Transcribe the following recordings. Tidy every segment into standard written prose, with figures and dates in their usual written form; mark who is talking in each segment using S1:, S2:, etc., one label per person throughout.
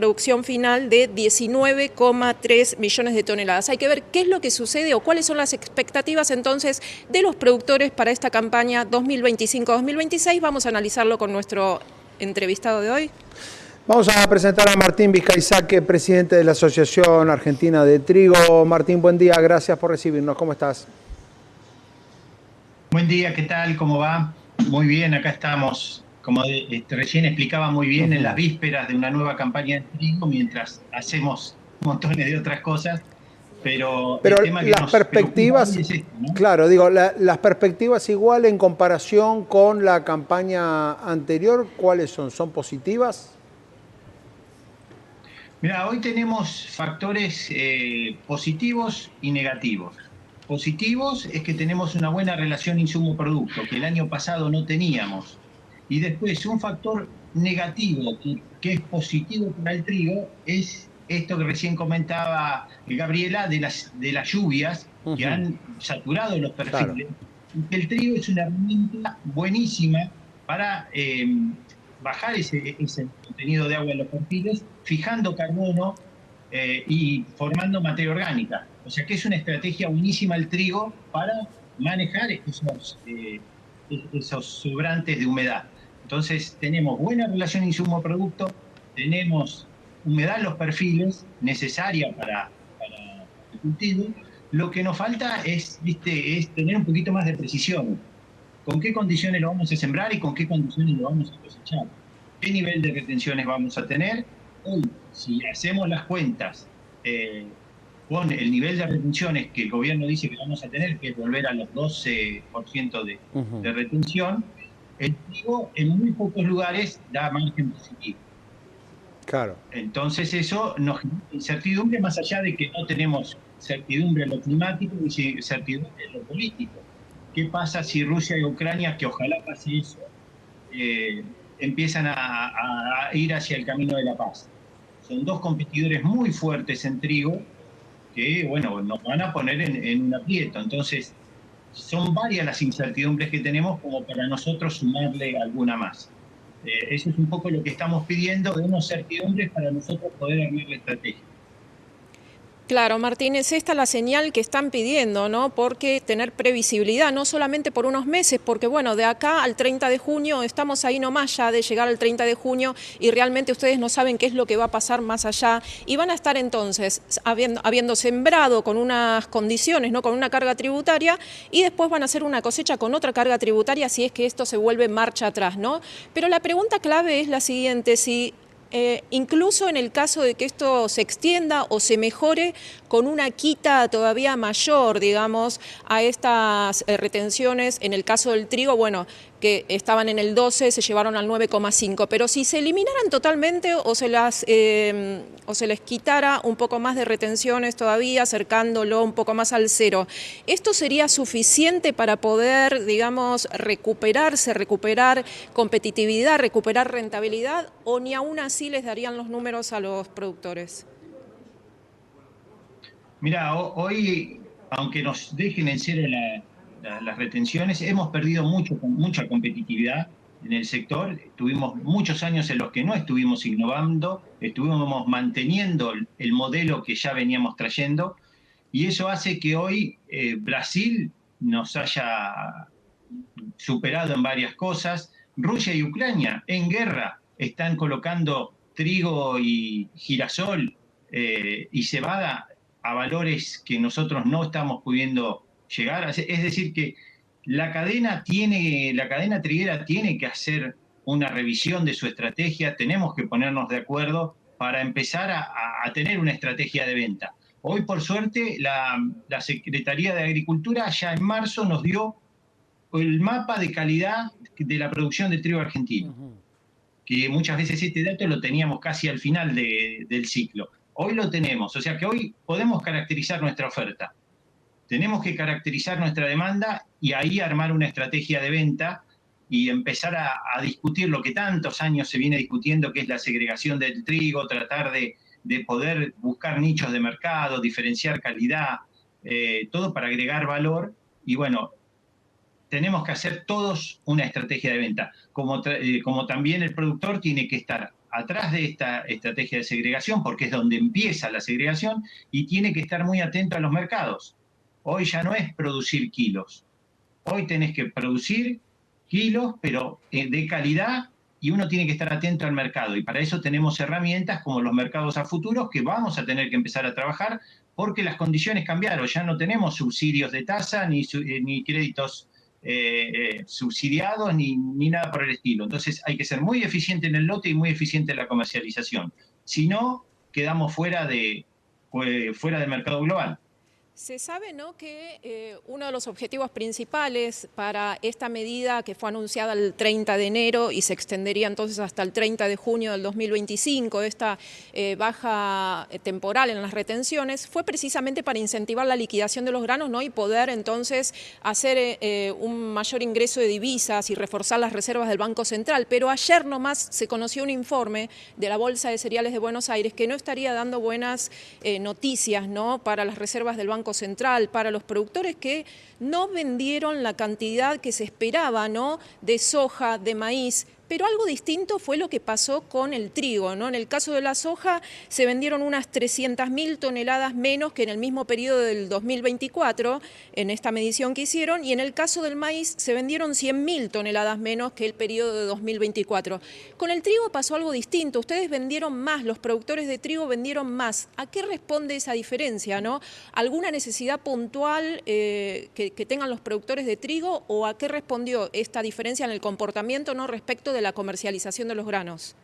S1: producción final de 19,3 millones de toneladas. Hay que ver qué es lo que sucede o cuáles son las expectativas entonces de los productores para esta campaña 2025-2026. Vamos a analizarlo con nuestro entrevistado de hoy.
S2: Vamos a presentar a Martín Vizcaizaque, presidente de la Asociación Argentina de Trigo. Martín, buen día, gracias por recibirnos. ¿Cómo estás?
S3: Buen día, ¿qué tal? ¿Cómo va? Muy bien, acá estamos. Como recién explicaba muy bien, en las vísperas de una nueva campaña de trigo, mientras hacemos montones de otras cosas, pero el tema que
S2: las
S3: nos preocupa
S2: perspectivas,
S3: hoy es esto, ¿no?
S2: claro, digo, las perspectivas igual en comparación con la campaña anterior, ¿cuáles son? ¿Son positivas?
S3: Mira, hoy tenemos factores positivos y negativos. Positivos es que tenemos una buena relación insumo-producto, que el año pasado no teníamos. Y después, un factor negativo que es positivo para el trigo es esto que recién comentaba Gabriela de las lluvias que han saturado los perfiles.
S2: Claro.
S3: Y que el trigo es una herramienta buenísima para bajar ese contenido de agua en los perfiles, fijando carbono y formando materia orgánica. O sea que es una estrategia buenísima el trigo para manejar esos sobrantes de humedad. Entonces tenemos buena relación insumo-producto, tenemos humedad en los perfiles necesaria para el cultivo. Lo que nos falta es tener un poquito más de precisión. ¿Con qué condiciones lo vamos a sembrar y con qué condiciones lo vamos a cosechar? ¿Qué nivel de retenciones vamos a tener? Hoy, si hacemos las cuentas con el nivel de retenciones que el gobierno dice que vamos a tener, que es volver a los 12% de retención, el trigo en muy pocos lugares da margen positivo.
S2: Claro.
S3: Entonces eso nos genera incertidumbre, más allá de que no tenemos certidumbre en lo climático y certidumbre en lo político. ¿Qué pasa si Rusia y Ucrania, que ojalá pase eso, empiezan a ir hacia el camino de la paz? Son dos competidores muy fuertes en trigo que, bueno, nos van a poner en un aprieto. Entonces, son varias las incertidumbres que tenemos como para nosotros sumarle alguna más. Eso es un poco lo que estamos pidiendo, de unas certidumbres para nosotros poder armar la estrategia.
S1: Claro, Martínez, esta es la señal que están pidiendo, ¿no? Porque tener previsibilidad, no solamente por unos meses, porque bueno, de acá al 30 de junio, estamos ahí nomás ya de llegar al 30 de junio y realmente ustedes no saben qué es lo que va a pasar más allá y van a estar entonces habiendo sembrado con unas condiciones, ¿no? Con una carga tributaria y después van a hacer una cosecha con otra carga tributaria si es que esto se vuelve marcha atrás, ¿no? Pero la pregunta clave es la siguiente, si incluso en el caso de que esto se extienda o se mejore con una quita todavía mayor, digamos, a estas retenciones, en el caso del trigo, bueno, que estaban en el 12, se llevaron al 9,5, pero si se eliminaran totalmente o se les quitara un poco más de retenciones todavía, acercándolo un poco más al cero, ¿esto sería suficiente para poder, digamos, recuperar competitividad, recuperar rentabilidad, o ni aún así les darían los números a los productores?
S3: Mira, hoy, aunque nos dejen en cero las retenciones, hemos perdido mucha competitividad en el sector. Tuvimos muchos años en los que no estuvimos innovando, estuvimos manteniendo el modelo que ya veníamos trayendo, y eso hace que hoy Brasil nos haya superado en varias cosas. Rusia y Ucrania en guerra están colocando trigo y girasol y cebada a valores que nosotros no estamos pudiendo llegar. Es decir, que la cadena triguera tiene que hacer una revisión de su estrategia, tenemos que ponernos de acuerdo para empezar a tener una estrategia de venta. Hoy, por suerte, la Secretaría de Agricultura ya en marzo nos dio el mapa de calidad de la producción de trigo argentino, que muchas veces este dato lo teníamos casi al final del ciclo. Hoy lo tenemos, o sea que hoy podemos caracterizar nuestra oferta. Tenemos que caracterizar nuestra demanda y ahí armar una estrategia de venta y empezar a discutir lo que tantos años se viene discutiendo, que es la segregación del trigo, tratar de poder buscar nichos de mercado, diferenciar calidad, todo para agregar valor. Y bueno, tenemos que hacer todos una estrategia de venta, como también el productor tiene que estar atrás de esta estrategia de segregación, porque es donde empieza la segregación, y tiene que estar muy atento a los mercados. Hoy ya no es producir kilos, hoy tenés que producir kilos, pero de calidad, y uno tiene que estar atento al mercado. Y para eso tenemos herramientas como los mercados a futuros, que vamos a tener que empezar a trabajar, porque las condiciones cambiaron. Ya no tenemos subsidios de tasa, ni créditos subsidiados, ni nada por el estilo. Entonces hay que ser muy eficiente en el lote y muy eficiente en la comercialización. Si no, quedamos fuera del mercado global.
S1: Se sabe, ¿no?, que uno de los objetivos principales para esta medida, que fue anunciada el 30 de enero y se extendería entonces hasta el 30 de junio del 2025, esta baja temporal en las retenciones, fue precisamente para incentivar la liquidación de los granos, ¿no?, y poder entonces hacer un mayor ingreso de divisas y reforzar las reservas del Banco Central. Pero ayer nomás se conoció un informe de la Bolsa de Cereales de Buenos Aires que no estaría dando buenas noticias, ¿no?, para las reservas del Banco Central, para los productores que no vendieron la cantidad que se esperaba, ¿no?, de soja, de maíz. Pero algo distinto fue lo que pasó con el trigo, ¿no? En el caso de la soja se vendieron unas 300.000 toneladas menos que en el mismo periodo del 2024, en esta medición que hicieron, y en el caso del maíz se vendieron 100.000 toneladas menos que el periodo de 2024. Con el trigo pasó algo distinto, ustedes vendieron más, los productores de trigo vendieron más. ¿A qué responde esa diferencia, no? ¿Alguna necesidad puntual que tengan los productores de trigo, o a qué respondió esta diferencia en el comportamiento, no, respecto de la comercialización de los granos?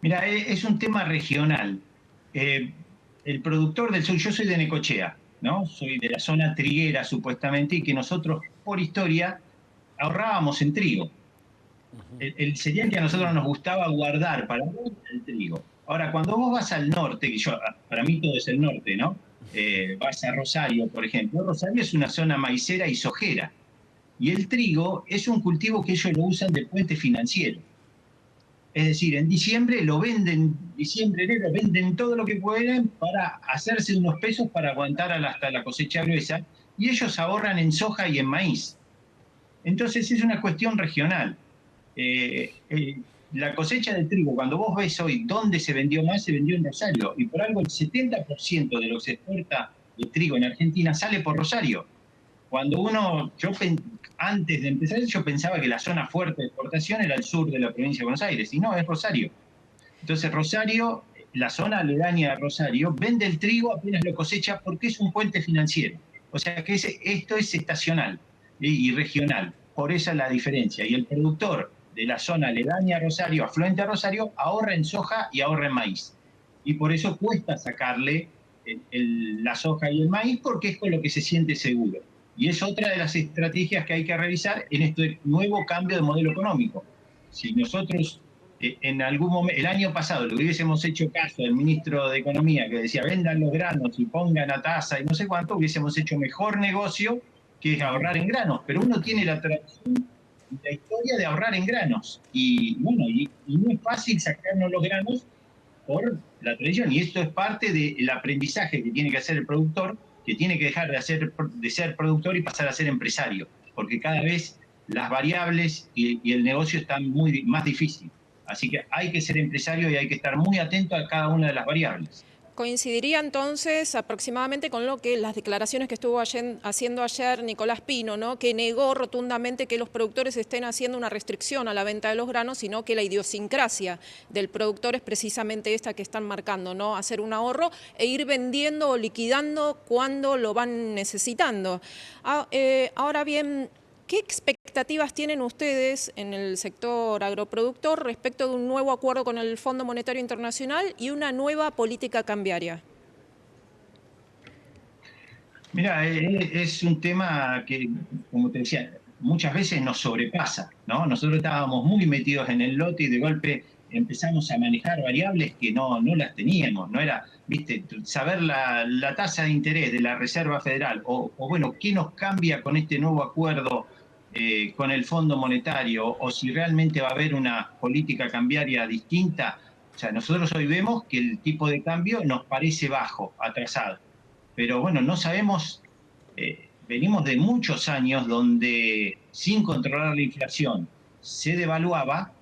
S3: Mira, es un tema regional. El productor del sur, yo soy de Necochea, ¿no? Soy de la zona triguera, supuestamente, y que nosotros, por historia, ahorrábamos en trigo. El cereal que a nosotros nos gustaba guardar para el trigo. Ahora, cuando vos vas al norte, que para mí todo es el norte, ¿no? Vas a Rosario, por ejemplo. Rosario es una zona maicera y sojera. Y el trigo es un cultivo que ellos lo usan de puente financiero. Es decir, en diciembre lo venden, diciembre, enero, venden todo lo que pueden para hacerse unos pesos para aguantar hasta la cosecha gruesa, y ellos ahorran en soja y en maíz. Entonces es una cuestión regional. La cosecha de trigo, cuando vos ves hoy dónde se vendió más, se vendió en Rosario, y por algo el 70% de lo que se exporta de trigo en Argentina sale por Rosario. Cuando antes de empezar, yo pensaba que la zona fuerte de exportación era el sur de la provincia de Buenos Aires, y no, es Rosario. Entonces Rosario, la zona aledaña de Rosario, vende el trigo apenas lo cosecha, porque es un puente financiero. O sea que esto es estacional y regional, por esa es la diferencia. Y el productor de la zona aledaña a Rosario, afluente a Rosario, ahorra en soja y ahorra en maíz. Y por eso cuesta sacarle la soja y el maíz, porque es con lo que se siente seguro. Y es otra de las estrategias que hay que revisar en este nuevo cambio de modelo económico. Si nosotros en algún momento, el año pasado, le hubiésemos hecho caso al ministro de Economía, que decía vendan los granos y pongan a tasa y no sé cuánto, hubiésemos hecho mejor negocio que ahorrar en granos. Pero uno tiene la tradición, la historia de ahorrar en granos. Y bueno, y no es fácil sacarnos los granos por la tradición. Y esto es parte del aprendizaje que tiene que hacer el productor, que tiene que dejar de ser productor y pasar a ser empresario, porque cada vez las variables y el negocio están más difíciles. Así que hay que ser empresario y hay que estar muy atento a cada una de las variables.
S1: Coincidiría entonces aproximadamente con las declaraciones que estuvo haciendo ayer Nicolás Pino, ¿no?, que negó rotundamente que los productores estén haciendo una restricción a la venta de los granos, sino que la idiosincrasia del productor es precisamente esta que están marcando, ¿no?, hacer un ahorro e ir vendiendo o liquidando cuando lo van necesitando. Ahora bien, ¿qué expectativas tienen ustedes en el sector agroproductor respecto de un nuevo acuerdo con el Fondo Monetario Internacional y una nueva política cambiaria?
S3: Mira, es un tema que, como te decía, muchas veces nos sobrepasa, ¿no? Nosotros estábamos muy metidos en el lote y de golpe empezamos a manejar variables que no las teníamos. No era, viste, saber la tasa de interés de la Reserva Federal o bueno, qué nos cambia con este nuevo acuerdo con el Fondo Monetario, o si realmente va a haber una política cambiaria distinta. O sea, nosotros hoy vemos que el tipo de cambio nos parece bajo, atrasado. Pero bueno, no sabemos, venimos de muchos años donde sin controlar la inflación se devaluaba,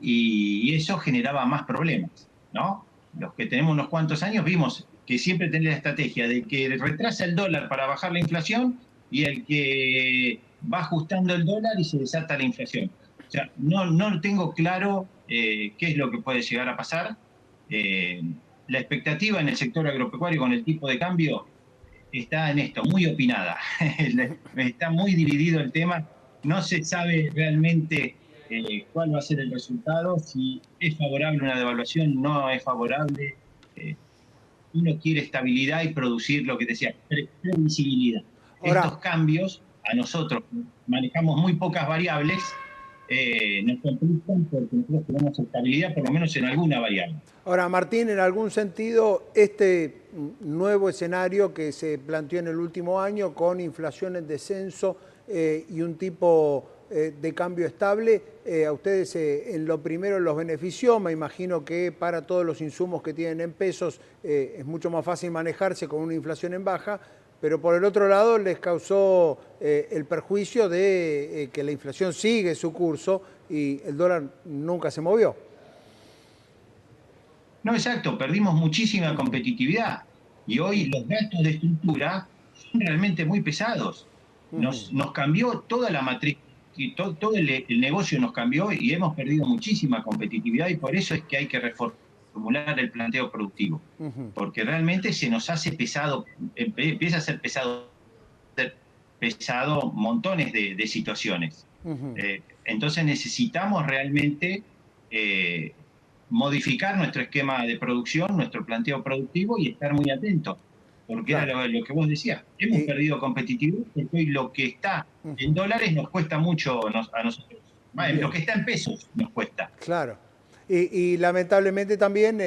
S3: y eso generaba más problemas, ¿no? Los que tenemos unos cuantos años vimos que siempre tenía la estrategia de que retrasa el dólar para bajar la inflación y el que va ajustando el dólar y se desata la inflación. O sea, no tengo claro qué es lo que puede llegar a pasar. La expectativa en el sector agropecuario con el tipo de cambio está en esto, muy opinada. Está muy dividido el tema. No se sabe realmente cuál va a ser el resultado, si es favorable una devaluación, no es favorable. Uno quiere estabilidad y producir lo que decía, previsibilidad.
S2: Ahora,
S3: Estos cambios, a nosotros manejamos muy pocas variables, nos complican porque nosotros tenemos estabilidad por lo menos en alguna variable.
S2: Ahora, Martín, en algún sentido, este nuevo escenario que se planteó en el último año con inflación en descenso y un tipo de cambio estable, a ustedes en lo primero los benefició. Me imagino que para todos los insumos que tienen en pesos es mucho más fácil manejarse con una inflación en baja, pero por el otro lado les causó el perjuicio de que la inflación sigue su curso y el dólar nunca se movió.
S3: No, exacto, perdimos muchísima competitividad y hoy los gastos de estructura son realmente muy pesados. Nos cambió toda la matriz y todo el negocio nos cambió y hemos perdido muchísima competitividad y por eso es que hay que reformular el planteo productivo, porque realmente se nos hace pesado, empieza a ser pesado montones de situaciones. Entonces necesitamos realmente modificar nuestro esquema de producción, nuestro planteo productivo y estar muy atentos, porque
S2: Claro.
S3: era lo que vos decías. Hemos perdido competitividad porque hoy lo que está en dólares nos cuesta mucho a nosotros. Lo
S2: Bien,
S3: que está en pesos nos cuesta.
S2: claro. Y lamentablemente también,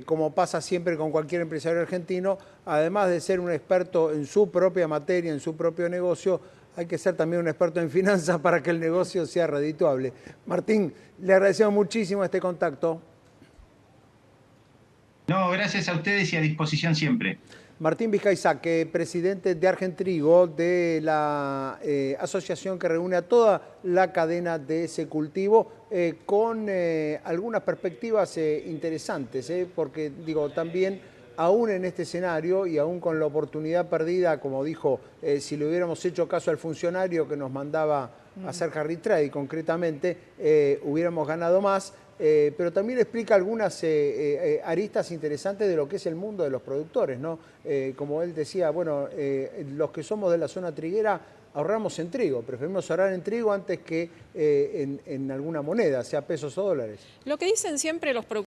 S2: como pasa siempre con cualquier empresario argentino, además de ser un experto en su propia materia, en su propio negocio, hay que ser también un experto en finanzas para que el negocio sea redituable. Martín, le agradecemos muchísimo este contacto.
S3: No, gracias a ustedes y a disposición siempre.
S2: Martín Vizcaizaque, presidente de Argentrigo, de la asociación que reúne a toda la cadena de ese cultivo, con algunas perspectivas interesantes, porque digo, también aún en este escenario y aún con la oportunidad perdida, como dijo, si le hubiéramos hecho caso al funcionario que nos mandaba a hacer Harry Trade concretamente, hubiéramos ganado más. Pero también explica algunas aristas interesantes de lo que es el mundo de los productores, ¿no? Como él decía, bueno, los que somos de la zona triguera ahorramos en trigo, preferimos ahorrar en trigo antes que en alguna moneda, sea pesos o dólares.
S1: Lo que dicen siempre los productores